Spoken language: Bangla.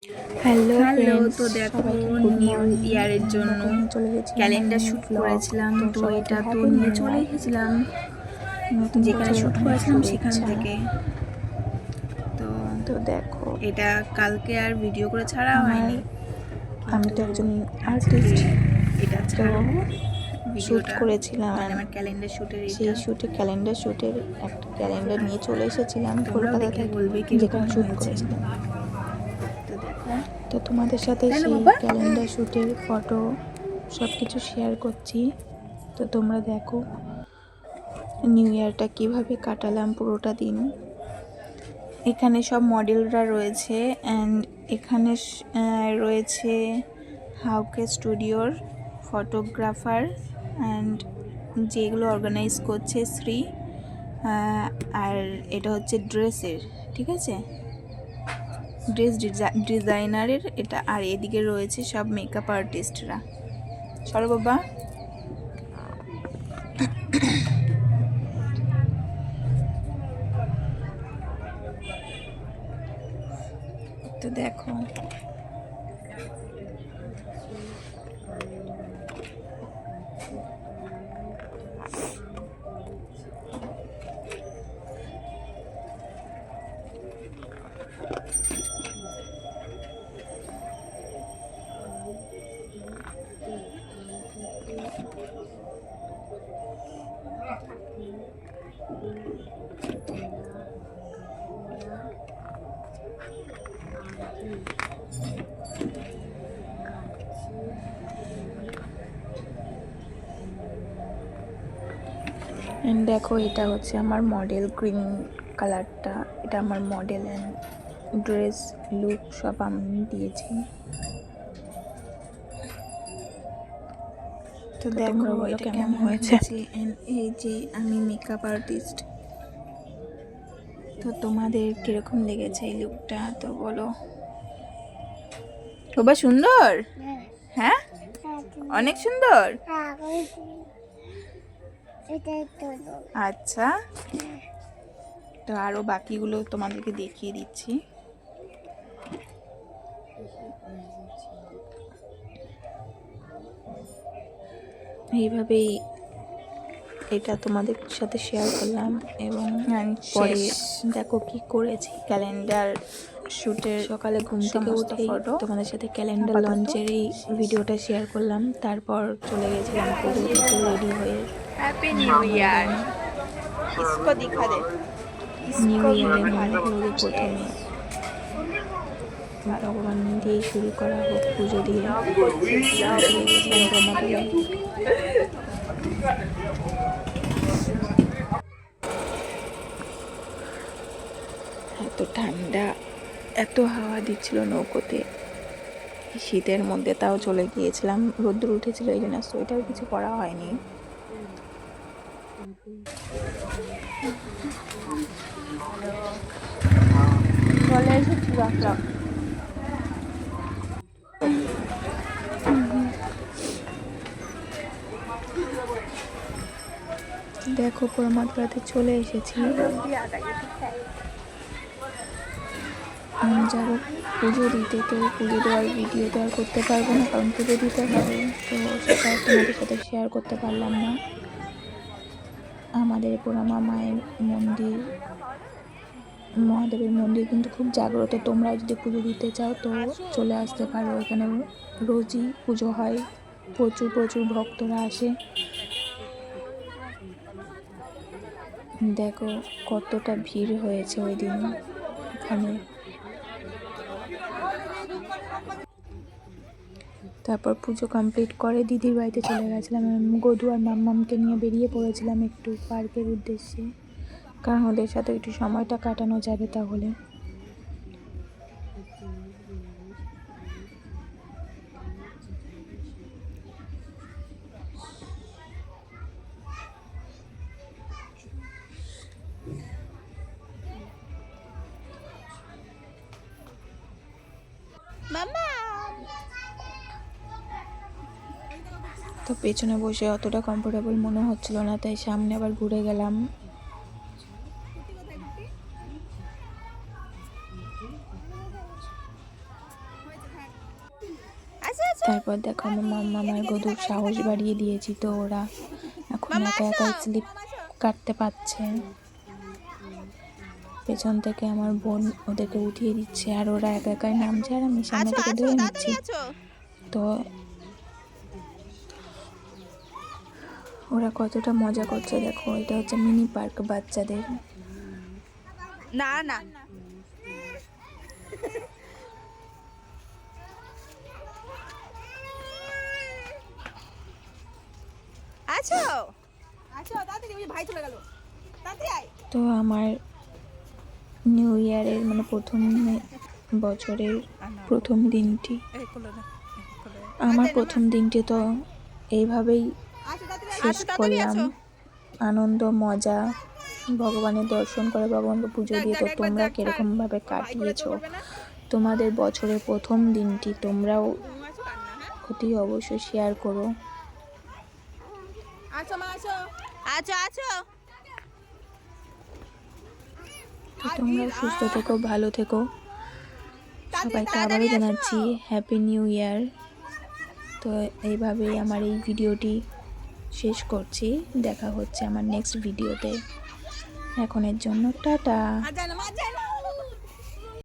হ্যালো হ্যালো, ফ্রেন্ডস, তো দেখো সবাইকে গুড নিউ মর্নিং। ইয়ারের জন্য দেখো আমি চলে গেছিলাম ক্যালেন্ডার নিউ শ্যুট ব্লগ। করেছিলাম, তো তো সবাইকে এটা তো হ্যাপি নিয়ে নিউ চলে ইয়ার, এসেছিলাম নতুন যেখানে বছরের শ্যুট অনেক করেছিলাম সেখান শুভেচ্ছা। থেকে। তো তো দেখো এটা কালকে আর ভিডিও করে ছাড়া আমার হয়নি, আমি তো কিন্তু একজন আজকে আর্টিস্ট, এটা তো ছাড়বো শ্যুট ভিডিওটা, করেছিলাম। মানে আমার ক্যালেন্ডার শ্যুটের সেই এটা। ক্যালেন্ডার শ্যুটের একটা ক্যালেন্ডার নিয়ে চলে এসেছিলাম তোমরাও কলকাতা দেখে থেকে, বলবে কিরকম যেখানে শ্যুট হয়েছে। করেছিলাম। তো দেখো, তো তোমাদের সাথে তাই না সেই বাবা? ক্যালেন্ডার শ্যুটের ফটো সব কিছু শেয়ার করছি। তো তোমরা দেখো নিউ ইয়ারটা কিভাবে কাটালাম পুরোটা দিন। এখানে সব মডেলরা রয়েছে অ্যান্ড এখানে রয়েছে হাউকে স্টুডিওর ফটোগ্রাফার অ্যান্ড যেগুলো অর্গানাইজ করছে শ্রী। আর এটা হচ্ছে ড্রেসের, ঠিক আছে, ড্রেস ডিজাইনারের এটা। আর এদিকে রয়েছে সব মেকআপ আর্টিস্টরা। সরো বাবা। তো দেখো অ্যান্ড দেখো এটা হচ্ছে আমার মডেল, গ্রিন কালারটা, এটা আমার মডেল। অ্যান্ড ড্রেস লুক সব আমি দিয়েছি। তো তো দেখো তোমরা বলো এটা কেমন কেমন হয়েছে। হয়েছে। And এই যে আমি মেকআপ আর্টিস্ট, তো তোমাদের কিরকম লেগেছে এই লুকটা তো বলো। বাবা সুন্দর? হ্যাঁ, অনেক সুন্দর। আচ্ছা, তো আরো বাকিগুলো তোমাদেরকে দেখিয়ে দিচ্ছি। এইভাবেই এটা তোমাদের সাথে শেয়ার করলাম। এবং পরে দেখো কি করেছি। ক্যালেন্ডার শ্যুটের সকালে ঘুম থেকে সমস্ত উঠেই ফটো তোমাদের সাথে ক্যালেন্ডার আপাতত লঞ্চের এই ভিডিওটা শেয়ার করলাম। তারপর চলে গেছিলাম পুজো দিতে রেডি হয়ে। Happy new year. इसको दिखा दे, নিউ इसको भी ইয়ারের दिखा दे। মঙ্গলবারে প্রথমে ভগবান দিয়েই শুরু করা হোক পুজো দিয়ে। চলে গেছিলাম রমাতলে। এত ঠান্ডা, এত হাওয়া দিচ্ছিল নৌকোতে শীতের মধ্যে, তাও চলে গিয়েছিলাম। রোদ্দুর উঠেছিল এই জন্য সোয়েটার কিছু পরা হয়নি। চলে এসেছি রাখলাম। দেখো পরমাত্রাতে চলে এসেছি। যাবো পুজো দিতে, তো পুজো দেওয়ার ভিডিও তো আর করতে পারবো না, কারণ পুজো দিতে হবে, তো সেটা তোমাদের সাথে শেয়ার করতে পারলাম না। আমাদের পোড়ামা মায়ের মন্দির, মহাদেবের মন্দির কিন্তু খুব জাগ্রত। তোমরা যদি পুজো দিতে চাও তো চলে আসতে পারো। এখানে রোজই পুজো হয়, প্রচুর প্রচুর ভক্তরা আসে। দেখো কতটা ভিড় হয়েছে ওই দিন এখানে। তারপর পুজো কমপ্লিট করে দিদির বাড়িতে চলে গেছিলাম। গদু আর মাম্মামকে নিয়ে বেরিয়ে পড়েছিলাম একটু পার্কের উদ্দেশ্যে, কারণ ওদের সাথে একটু সময়টা কাটানো যাবে তাহলে। তো পেছনে বসে অতটা কমফোর্টেবল মনে হচ্ছিল না, তাই সামনে আবার ঘুরে গেলাম। তারপর দেখো আমার মাম্মা আমার গদুর সাহস বাড়িয়ে দিয়েছি, তো ওরা এখন একা একা স্লিপ কাটতে পারছে। পেছন থেকে আমার বোন ওদেরকে উঠিয়ে দিচ্ছে, আর ওরা একা একাই নামছে, আর আমি সামনে থেকে ধরে নিচ্ছি। তো ওরা কতটা মজা করছে দেখো। এটা হচ্ছে মিনি পার্ক বাচ্চাদের। না না আছো আছো তাড়াতাড়ি, ওই ভাই চলে গেল, তাড়াতাড়ি আয়। তো আমার নিউ ইয়ারের মানে প্রথম বছরের প্রথম দিনটি, আমার প্রথম দিনটি তো এইভাবেই আসো তাড়াতাড়ি শেষ করলাম। আনন্দ মজা, ভগবানের দর্শন করে, ভগবানকে পুজো দিয়ে। তো তোমরা কিরকমভাবে কাটিয়েছো তোমাদের বছরের প্রথম দিনটি, তোমরাও অতি অবশ্যই শেয়ার করো। আছো মা আছো আছো আছো। তো তোমরাও সুস্থ থেকো, ভালো থেকো। সবাইকে আবারও জানাচ্ছি হ্যাপি নিউ ইয়ার। তো এইভাবেই আমার এই ভিডিওটি শেষ করছি। দেখা হচ্ছে আমার নেক্সট ভিডিওতে। এখনের জন্য টাটা। আর যায় না মা, যায় না।